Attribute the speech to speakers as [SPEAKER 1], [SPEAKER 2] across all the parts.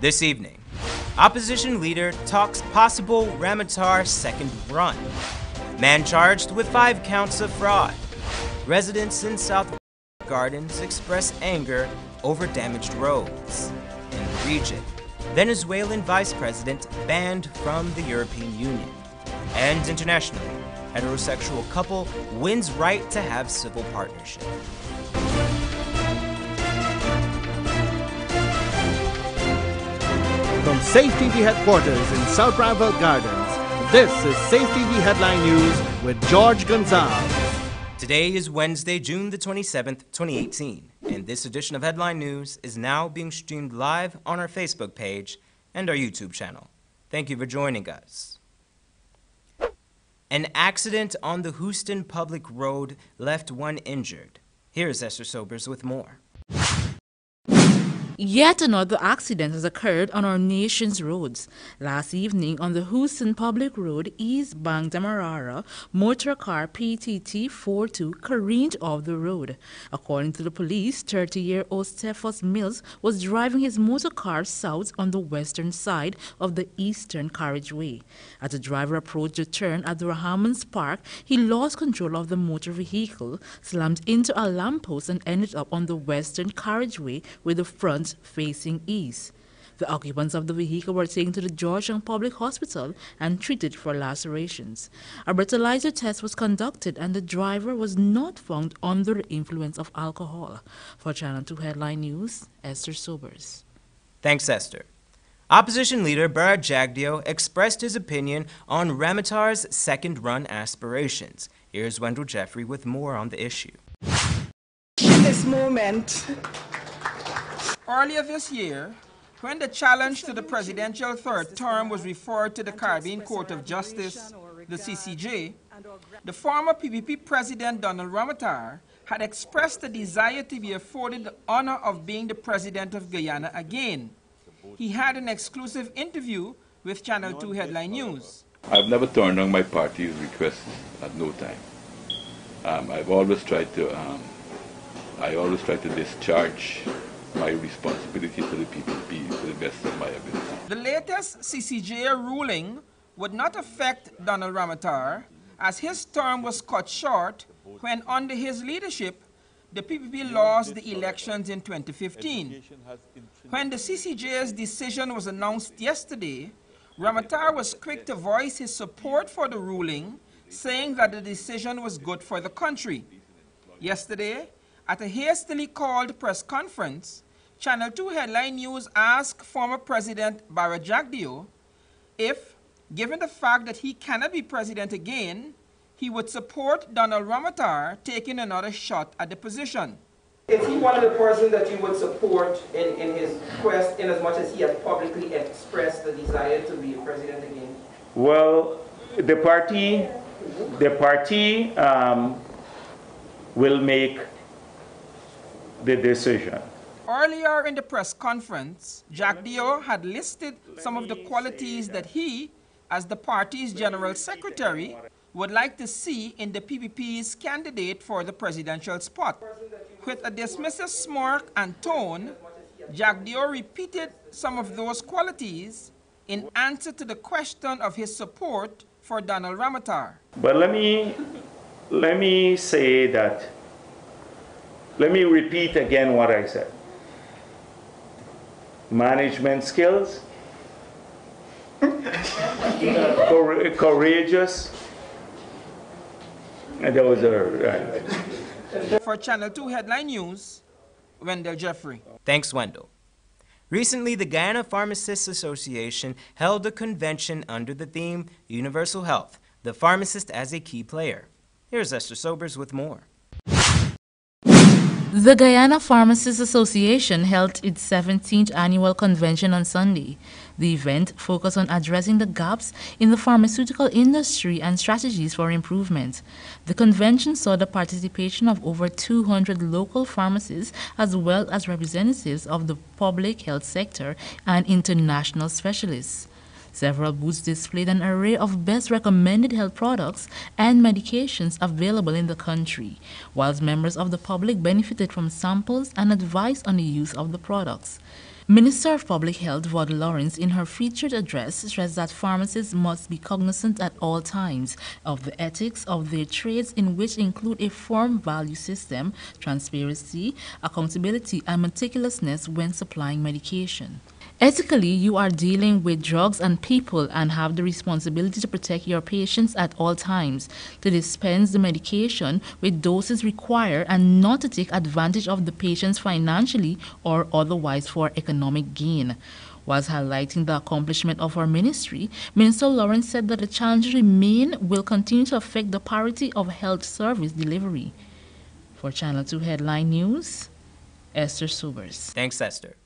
[SPEAKER 1] This evening, opposition leader talks possible Ramatar second run. Man charged with 5 counts of fraud. Residents in South Gardens express anger over damaged roads. In the region, Venezuelan vice president banned from the European Union. And internationally, heterosexual couple wins right to have civil partnership.
[SPEAKER 2] From Safe TV headquarters in South Rival Gardens, this is Safe TV Headline News with George Gonzalez.
[SPEAKER 1] Today is Wednesday, June the 27th, 2018, and this edition of Headline News is now being streamed live on our Facebook page and our YouTube channel. Thank you for joining us. An accident on the Houston Public Road left one injured. Here's Esther Sobers with more.
[SPEAKER 3] Yet another accident has occurred on our nation's roads. Last evening on the Houston Public Road, eastbound Demerara, motor car PTT 42 careened off the road. According to the police, 30-year-old Stephos Mills was driving his motor car south on the western side of the eastern carriageway. As the driver approached the turn at the Rahamans Park, he lost control of the motor vehicle, slammed into a lamppost and ended up on the western carriageway with the front facing east. The occupants of the vehicle were taken to the Georgetown Public Hospital and treated for lacerations. A breathalyzer test was conducted and the driver was not found under the influence of alcohol. For Channel 2 Headline News, Esther Sobers.
[SPEAKER 1] Thanks, Esther. Opposition leader Bara Jagdeo expressed his opinion on Ramatar's second-run aspirations. Here's Wendell Jeffrey with more on the issue.
[SPEAKER 4] In this moment,
[SPEAKER 5] earlier this year, when the challenge to the presidential third term was referred to the Caribbean Court of Justice, the CCJ, the former PPP president Donald Ramatar had expressed a desire to be afforded the honor of being the president of Guyana again. He had an exclusive interview with Channel 2 Headline News.
[SPEAKER 6] I've never turned down my party's request at no time. I always try to discharge my responsibility to the PPP to the best of my ability.
[SPEAKER 5] The latest CCJ ruling would not affect Donald Ramatar, as his term was cut short when, under his leadership, the PPP lost the elections in 2015. When the CCJ's decision was announced yesterday, Ramatar was quick to voice his support for the ruling, saying that the decision was good for the country. Yesterday, at a hastily called press conference, Channel 2 Headline News asked former President Bara Jagdeo if, given the fact that he cannot be president again, he would support Donald Ramatar taking another shot at the position.
[SPEAKER 7] Is he one of the persons that you would support in his quest, in as much as he has publicly expressed the desire to be president again?
[SPEAKER 8] Well, the party will make the decision.
[SPEAKER 5] Earlier in the press conference, Jagdeo had listed some of the qualities that he, as the party's general secretary, would like to see in the PPP's candidate for the presidential spot. With a dismissive smirk and tone, Jagdeo repeated some of those qualities in answer to the question of his support for Donald Ramatar.
[SPEAKER 8] But let me say that, let me repeat again what I said. Management skills, courageous, and those are right.
[SPEAKER 5] For Channel 2 Headline News, Wendell Jeffrey.
[SPEAKER 1] Thanks, Wendell. Recently, the Guyana Pharmacists Association held a convention under the theme Universal Health, the pharmacist as a key player. Here's Esther Sobers with more.
[SPEAKER 3] The Guyana Pharmacists Association held its 17th annual convention on Sunday. The event focused on addressing the gaps in the pharmaceutical industry and strategies for improvement. The convention saw the participation of over 200 local pharmacists as well as representatives of the public health sector and international specialists. Several booths displayed an array of best recommended health products and medications available in the country, whilst members of the public benefited from samples and advice on the use of the products. Minister of Public Health Vaughn Lawrence, in her featured address, stressed that pharmacists must be cognizant at all times of the ethics of their trades, in which include a firm value system, transparency, accountability, and meticulousness when supplying medication. Ethically, you are dealing with drugs and people and have the responsibility to protect your patients at all times, to dispense the medication with doses required and not to take advantage of the patients financially or otherwise for economic gain. Whilst highlighting the accomplishment of our ministry, Minister Lawrence said that the challenges remain will continue to affect the parity of health service delivery. For Channel 2 Headline News, Esther Sobers.
[SPEAKER 1] Thanks, Esther.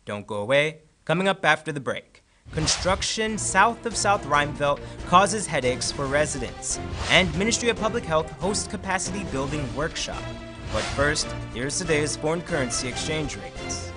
[SPEAKER 1] Don't go away. Coming up after the break, construction south of South Rheinveld causes headaches for residents, and Ministry of Public Health hosts capacity building workshop. But first, here's today's foreign currency exchange rates.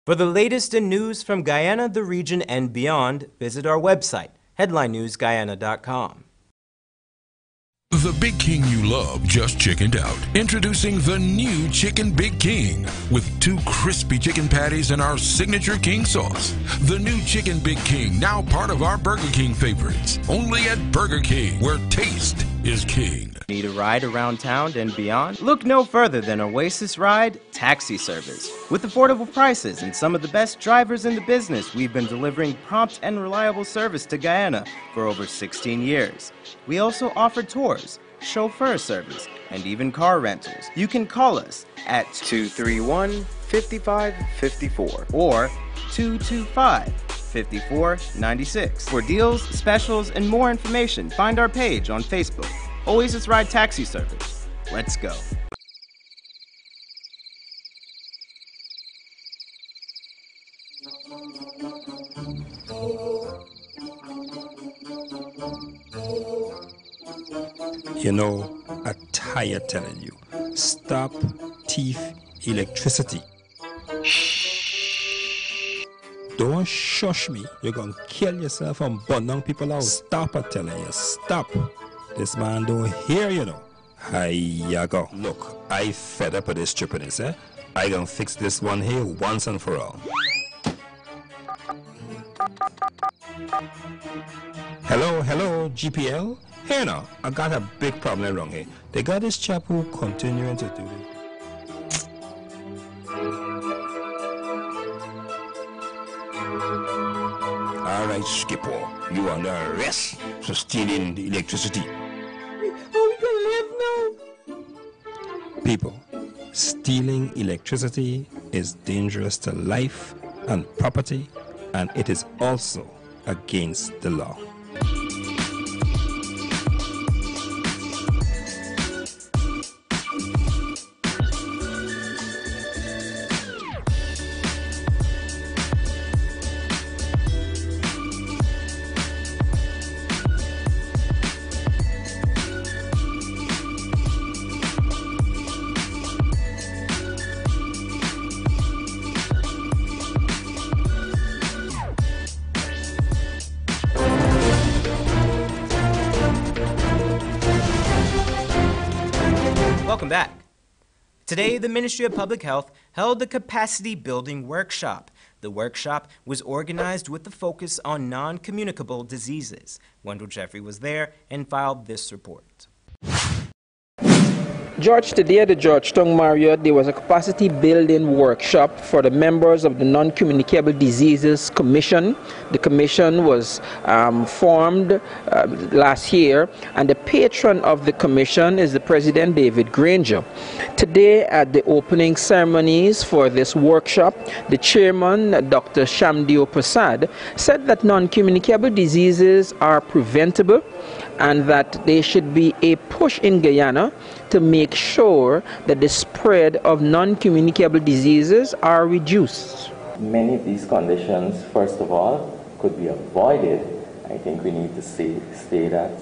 [SPEAKER 1] For the latest in news from Guyana, the region, and beyond, visit our website, headlinenewsguyana.com.
[SPEAKER 9] The Big King you love just chickened out. Introducing the new Chicken Big King with 2 crispy chicken patties and our signature king sauce. The new Chicken Big King, now part of our Burger King favorites. Only at Burger King, where taste is king.
[SPEAKER 1] Need a ride around town and beyond? Look no further than Oasis Ride Taxi Service. With affordable prices and some of the best drivers in the business, we've been delivering prompt and reliable service to Guyana for over 16 years. We also offer tours, chauffeur service, and even car rentals. You can call us at 231-5554 or 225-5496. For deals, specials, and more information, find our page on Facebook. Oasis Ride Taxi Service. Let's go.
[SPEAKER 10] You know, I'm tired telling you, stop thief electricity. Shh. Don't shush me. You're gonna kill yourself and burn down people out. Stop it, telling you, stop. This man don't hear you know. Hiya go. Look, I fed up with this stupidness, eh? I gonna fix this one here once and for all. Hello, GPL? Here now, I got a big problem wrong here. They got this chap who continuing to do this. Alright, Skipper, you are under arrest for stealing the electricity.
[SPEAKER 4] How we gonna live now?
[SPEAKER 10] People, stealing electricity is dangerous to life and property, and it is also against the law.
[SPEAKER 1] Welcome back. Today, the Ministry of Public Health held a capacity building workshop. The workshop was organized with the focus on non-communicable diseases. Wendell Jeffrey was there and filed this report.
[SPEAKER 7] George, today at the Georgetown Marriott, there was a capacity building workshop for the members of the Non-Communicable Diseases Commission. The commission was formed last year, and the patron of the commission is the President David Granger. Today at the opening ceremonies for this workshop, the chairman, Dr. Shamdeo Prasad, said that non-communicable diseases are preventable and that there should be a push in Guyana to make sure that the spread of non-communicable diseases are reduced.
[SPEAKER 11] Many of these conditions, first of all, could be avoided. I think we need to say that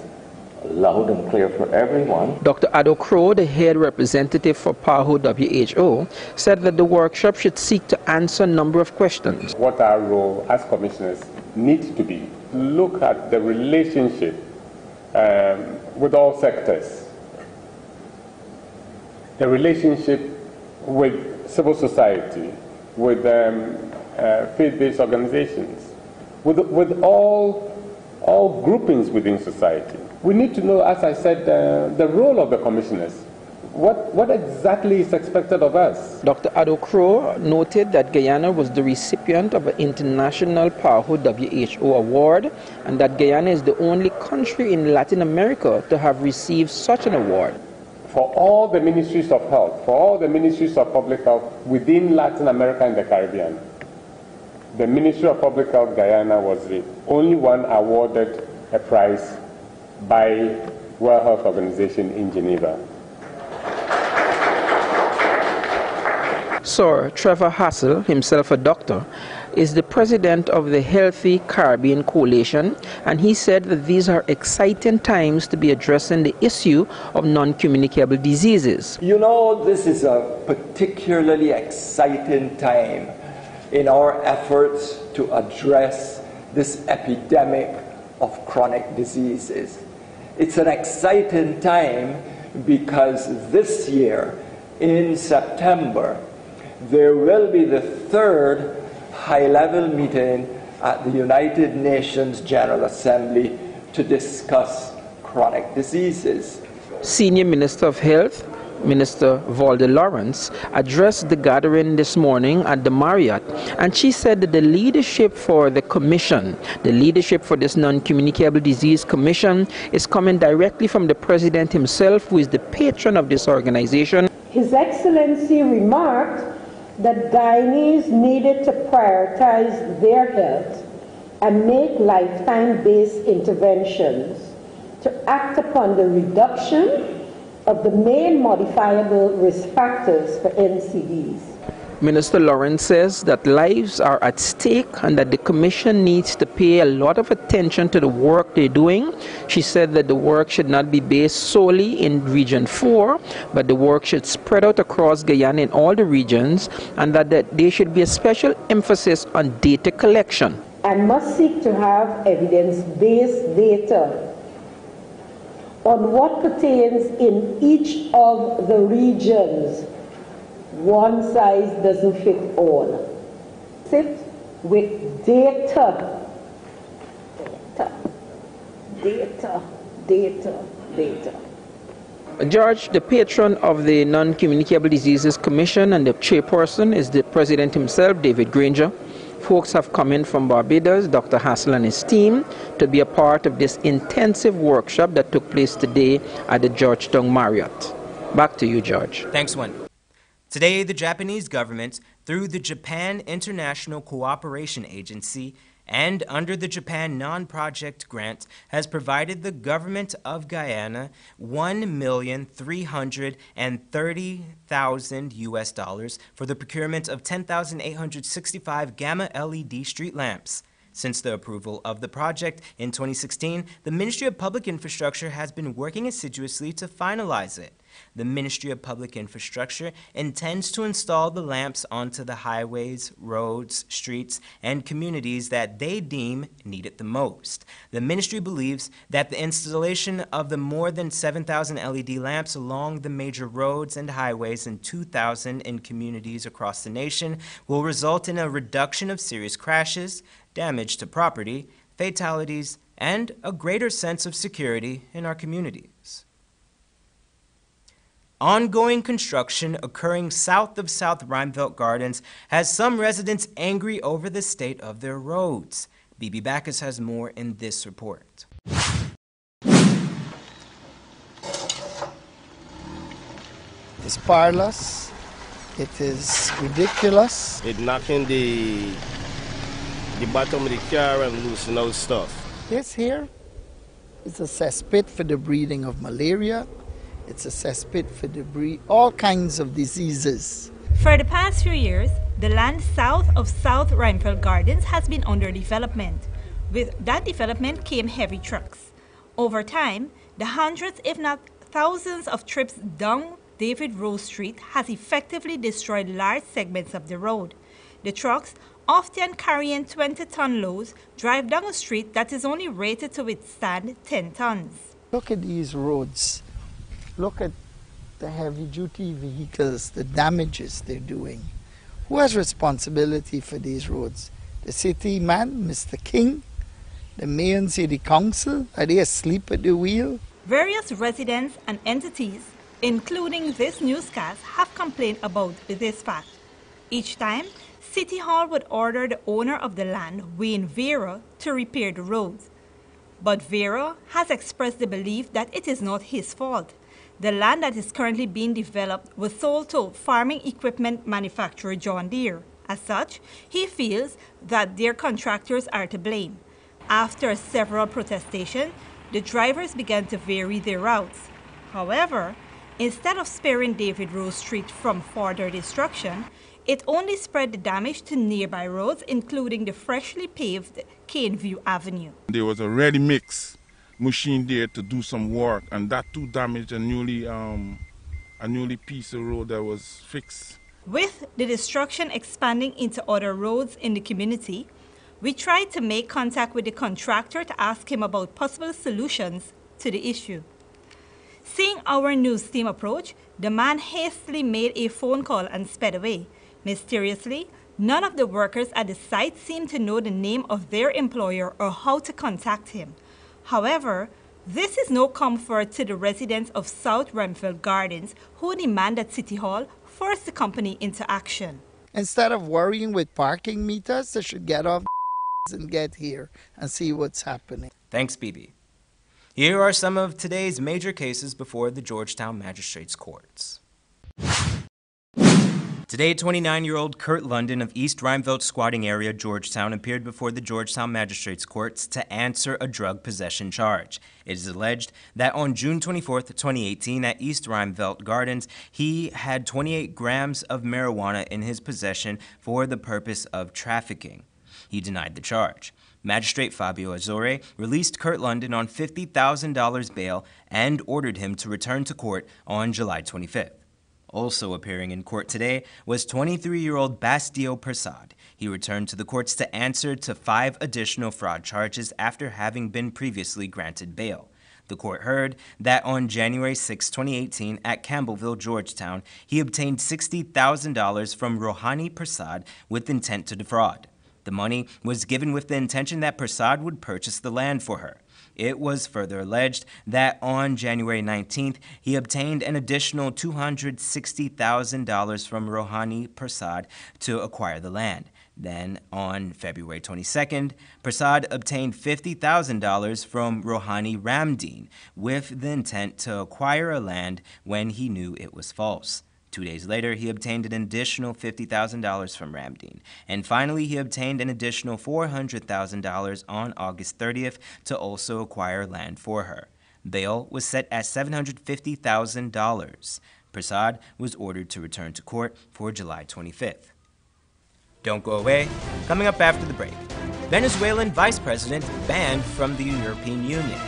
[SPEAKER 11] loud and clear for everyone.
[SPEAKER 7] Dr. Ado Crow, the head representative for PAHO WHO, said that the workshop should seek to answer a number of questions.
[SPEAKER 12] What our role as commissioners needs to be, look at the relationship with all sectors, the relationship with civil society, with faith-based organizations, with all groupings within society. We need to know, as I said, the role of the commissioners. What exactly is expected of us?
[SPEAKER 7] Dr. Ado Crow noted that Guyana was the recipient of an international PAHO WHO award, and that Guyana is the only country in Latin America to have received such an award.
[SPEAKER 12] For all the ministries of health, for all the ministries of public health within Latin America and the Caribbean, the Ministry of Public Health Guyana was the only one awarded a prize by World Health Organization in Geneva.
[SPEAKER 7] Sir Trevor Hassel, himself a doctor, is the president of the Healthy Caribbean Coalition, and he said that these are exciting times to be addressing the issue of non-communicable diseases.
[SPEAKER 13] You know, this is a particularly exciting time in our efforts to address this epidemic of chronic diseases. It's an exciting time because this year, in September, there will be the third high-level meeting at the United Nations General Assembly to discuss chronic diseases.
[SPEAKER 7] Senior Minister of Health, Minister Valda Lawrence, addressed the gathering this morning at the Marriott, and she said that the leadership for the commission, the leadership for this non-communicable disease commission, is coming directly from the president himself, who is the patron of this organization.
[SPEAKER 4] His Excellency remarked that Guyanese needed to prioritize their health and make lifetime-based interventions to act upon the reduction of the main modifiable risk factors for NCDs.
[SPEAKER 7] Minister Lawrence says that lives are at stake and that the Commission needs to pay a lot of attention to the work they're doing. She said that the work should not be based solely in Region 4, but the work should spread out across Guyana in all the regions, and that there should be a special emphasis on data collection.
[SPEAKER 4] And must seek to have evidence-based data on what pertains in each of the regions. One size doesn't fit all. Sit with data.
[SPEAKER 7] George, the patron of the Non-Communicable Diseases Commission and the chairperson is the president himself, David Granger. Folks have come in from Barbados, Dr. Hassel and his team, to be a part of this intensive workshop that took place today at the Georgetown Marriott. Back to you, George.
[SPEAKER 1] Thanks, Wendell. Today, the Japanese government, through the Japan International Cooperation Agency and under the Japan Non-Project Grant, has provided the government of Guyana $1,330,000 US for the procurement of 10,865 gamma LED street lamps. Since the approval of the project in 2016, the Ministry of Public Infrastructure has been working assiduously to finalize it. The Ministry of Public Infrastructure intends to install the lamps onto the highways, roads, streets, and communities that they deem need it the most. The ministry believes that the installation of the more than 7,000 LED lamps along the major roads and highways and 2,000 in communities across the nation will result in a reduction of serious crashes, damage to property, fatalities, and a greater sense of security in our communities. Ongoing construction occurring south of South Rheinveld Gardens has some residents angry over the state of their roads. BB Backus has more in this report.
[SPEAKER 14] It's parlous. It is ridiculous.
[SPEAKER 15] It knocking the bottom of the car and loosen out stuff.
[SPEAKER 14] This here is a cesspit for the breeding of malaria. It's a cesspit for the all kinds of diseases.
[SPEAKER 16] For the past few years, the land south of South Reinfeld Gardens has been under development. With that development came heavy trucks. Over time, the hundreds, if not thousands of trips down David Rose Street has effectively destroyed large segments of the road. The trucks, often carrying 20-ton loads, drive down a street that is only rated to withstand 10 tons.
[SPEAKER 14] Look at these roads. Look at the heavy-duty vehicles, the damages they're doing. Who has responsibility for these roads? The city man, Mr. King? The mayor and city council? Are they asleep at the wheel?
[SPEAKER 16] Various residents and entities, including this newscast, have complained about this fact. Each time, City Hall would order the owner of the land, Wayne Vera, to repair the roads. But Vera has expressed the belief that it is not his fault. The land that is currently being developed was sold to farming equipment manufacturer John Deere. As such, he feels that their contractors are to blame. After several protestations, the drivers began to vary their routes. However, instead of sparing David Rose Street from further destruction, it only spread the damage to nearby roads, including the freshly paved Caneview Avenue.
[SPEAKER 17] There was a ready-mix machine there to do some work, and that too damaged a newly piece of road that was fixed.
[SPEAKER 16] With the destruction expanding into other roads in the community, we tried to make contact with the contractor to ask him about possible solutions to the issue. Seeing our news team approach, the man hastily made a phone call and sped away. Mysteriously, none of the workers at the site seemed to know the name of their employer or how to contact him. However, this is no comfort to the residents of South Reinfeld Gardens who demand that City Hall force the company into action.
[SPEAKER 14] Instead of worrying with parking meters, they should get off and get here and see what's happening.
[SPEAKER 1] Thanks, BB. Here are some of today's major cases before the Georgetown Magistrates Courts. Today, 29-year-old Kurt London of East Rheinveld squatting area, Georgetown, appeared before the Georgetown Magistrates Courts to answer a drug possession charge. It is alleged that on June 24, 2018, at East Rheinveld Gardens, he had 28 grams of marijuana in his possession for the purpose of trafficking. He denied the charge. Magistrate Fabio Azore released Kurt London on $50,000 bail and ordered him to return to court on July 25th. Also appearing in court today was 23-year-old Bastio Prasad. He returned to the courts to answer to 5 additional fraud charges after having been previously granted bail. The court heard that on January 6, 2018, at Campbellville, Georgetown, he obtained $60,000 from Rohani Prasad with intent to defraud. The money was given with the intention that Prasad would purchase the land for her. It was further alleged that on January 19th, he obtained an additional $260,000 from Rohani Prasad to acquire the land. Then, on February 22nd, Prasad obtained $50,000 from Rohani Ramdeen with the intent to acquire a land when he knew it was false. 2 days later, he obtained an additional $50,000 from Ramdeen. And finally, he obtained an additional $400,000 on August 30th to also acquire land for her. Bail was set at $750,000. Prasad was ordered to return to court for July 25th. Don't go away. Coming up after the break, Venezuelan vice president banned from the European Union.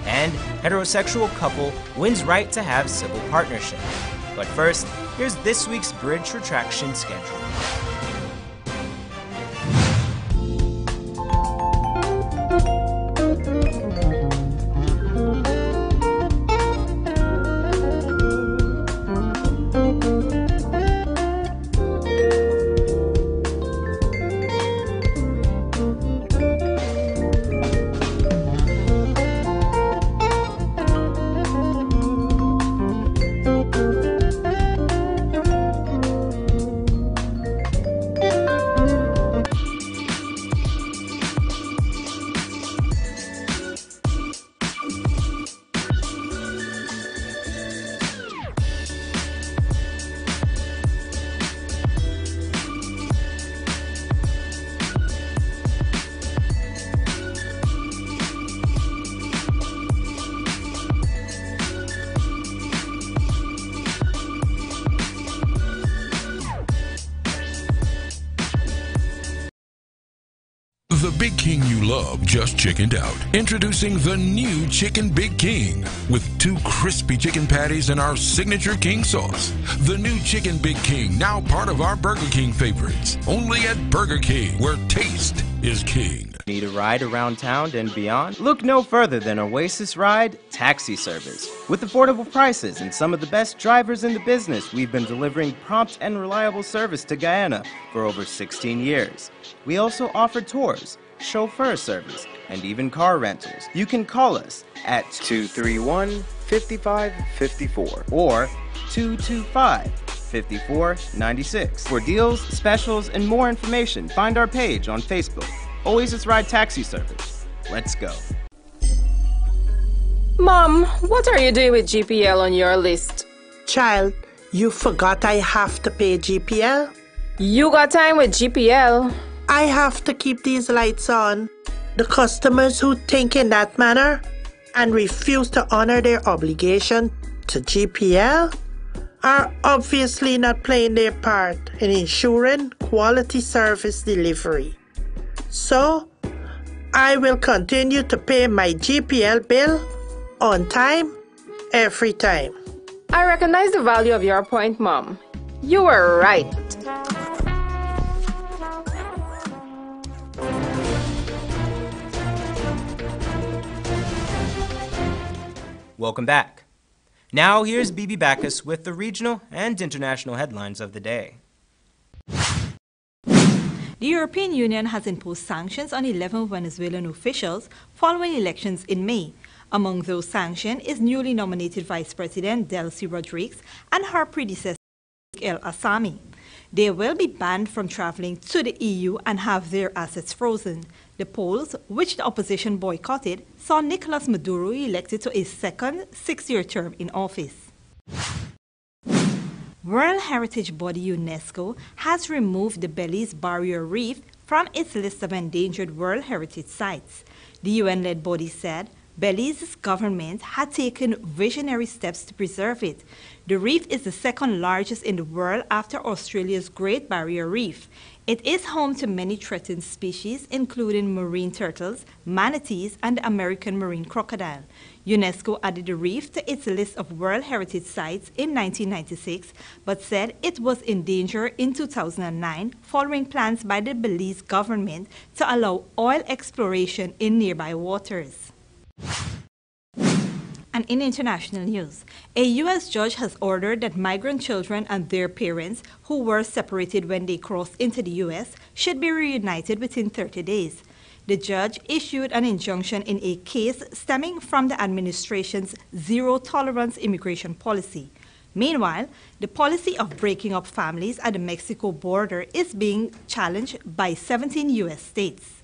[SPEAKER 1] And heterosexual couple wins right to have civil partnership. But first, here's this week's bridge retraction schedule.
[SPEAKER 9] The Big King you love just chickened out. Introducing the new Chicken Big King with 2 crispy chicken patties and our signature King sauce. The new Chicken Big King, now part of our Burger King favorites. Only at Burger King, where taste is king.
[SPEAKER 1] Need a ride around town and beyond? Look no further than Oasis Ride Taxi Service. With affordable prices and some of the best drivers in the business, we've been delivering prompt and reliable service to Guyana for over 16 years. We also offer tours, chauffeur service, and even car rentals. You can call us at 231-5554 or 225-5496. For deals, specials, and more information, find our page on Facebook. Oasis Ride Taxi Service. Let's go.
[SPEAKER 18] Mom, what are you doing with GPL on your list?
[SPEAKER 19] Child, you forgot I have to pay GPL?
[SPEAKER 18] You got time with GPL?
[SPEAKER 19] I have to keep these lights on. The customers who think in that manner and refuse to honor their obligation to GPL are obviously not playing their part in ensuring quality service delivery. So, I will continue to pay my GPL bill on time, every time.
[SPEAKER 18] I recognize the value of your point, Mom. You were right.
[SPEAKER 1] Welcome back. Now here's Bibi Bacchus with the regional and international headlines of the day.
[SPEAKER 16] The European Union has imposed sanctions on 11 Venezuelan officials following elections in May. Among those sanctioned is newly nominated Vice President Delcy Rodriguez and her predecessor El Assami. They will be banned from traveling to the EU and have their assets frozen. The polls, which the opposition boycotted, saw Nicolas Maduro elected to a second 6-year term in office. World Heritage body UNESCO has removed the Belize Barrier Reef from its list of endangered World Heritage sites. The UN-led body said Belize's government had taken visionary steps to preserve it. The reef is the second largest in the world after Australia's Great Barrier Reef. It is home to many threatened species, including marine turtles, manatees, and the American marine crocodile. UNESCO added the reef to its list of World Heritage Sites in 1996, but said it was in danger in 2009 following plans by the Belize government to allow oil exploration in nearby waters. And in international news, a U.S. judge has ordered that migrant children and their parents who were separated when they crossed into the U.S. should be reunited within 30 days. The judge issued an injunction in a case stemming from the administration's zero-tolerance immigration policy. Meanwhile, the policy of breaking up families at the Mexico border is being challenged by 17 U.S. states.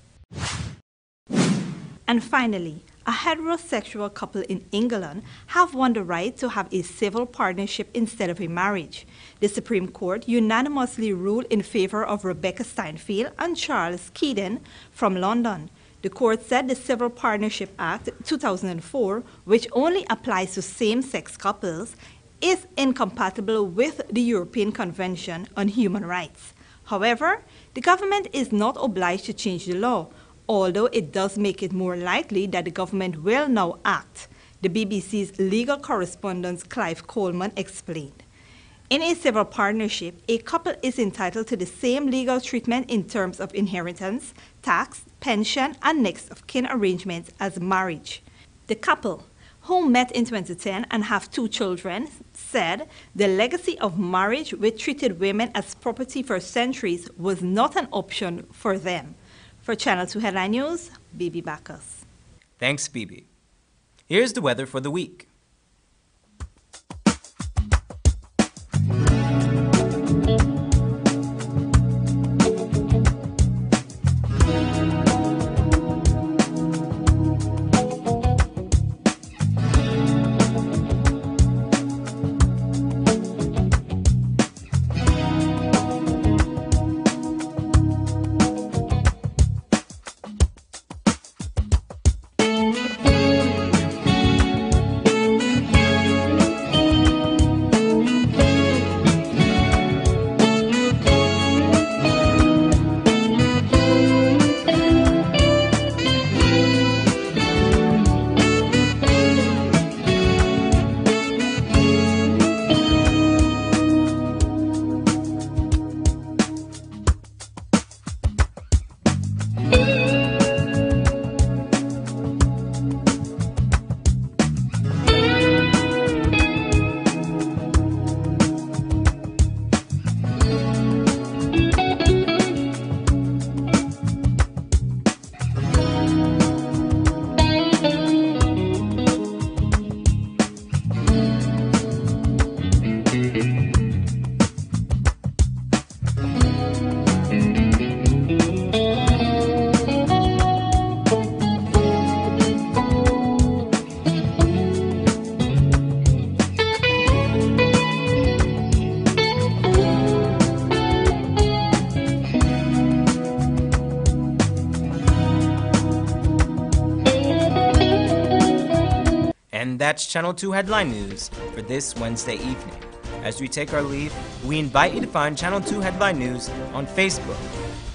[SPEAKER 16] And finally, a heterosexual couple in England have won the right to have a civil partnership instead of a marriage. The Supreme Court unanimously ruled in favor of Rebecca Steinfeld and Charles Keaton from London. The court said the Civil Partnership Act 2004, which only applies to same-sex couples, is incompatible with the European Convention on Human Rights. However, the government is not obliged to change the law, although it does make it more likely that the government will now act, the BBC's legal correspondent Clive Coleman explained. In a civil partnership, a couple is entitled to the same legal treatment in terms of inheritance, tax, pension, and next of kin arrangements as marriage. The couple, who met in 2010 and have 2 children, said the legacy of marriage, which treated women as property for centuries, was not an option for them. For Channel 2 Headline News, Bibi Bacchus.
[SPEAKER 1] Thanks, Bibi. Here's the weather for the week. And that's Channel 2 Headline News for this Wednesday evening. As we take our leave, we invite you to find Channel 2 Headline News on Facebook,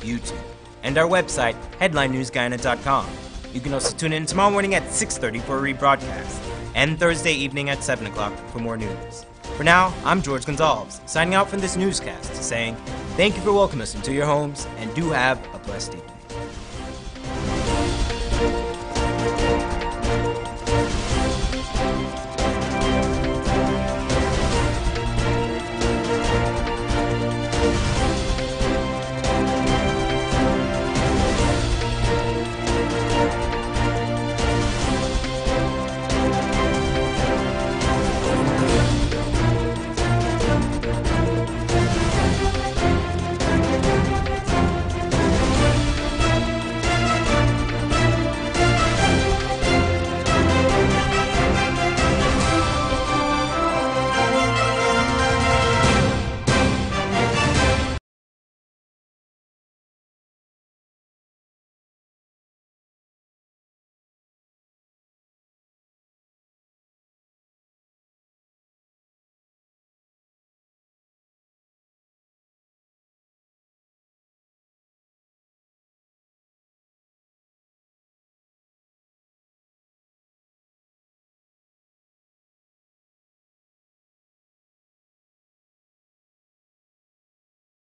[SPEAKER 1] YouTube, and our website, headlinenewsguyana.com. You can also tune in tomorrow morning at 6:30 for a rebroadcast, and Thursday evening at 7 o'clock for more news. For now, I'm George Gonzalez, signing out from this newscast, saying thank you for welcoming us into your homes, and do have a blessed evening.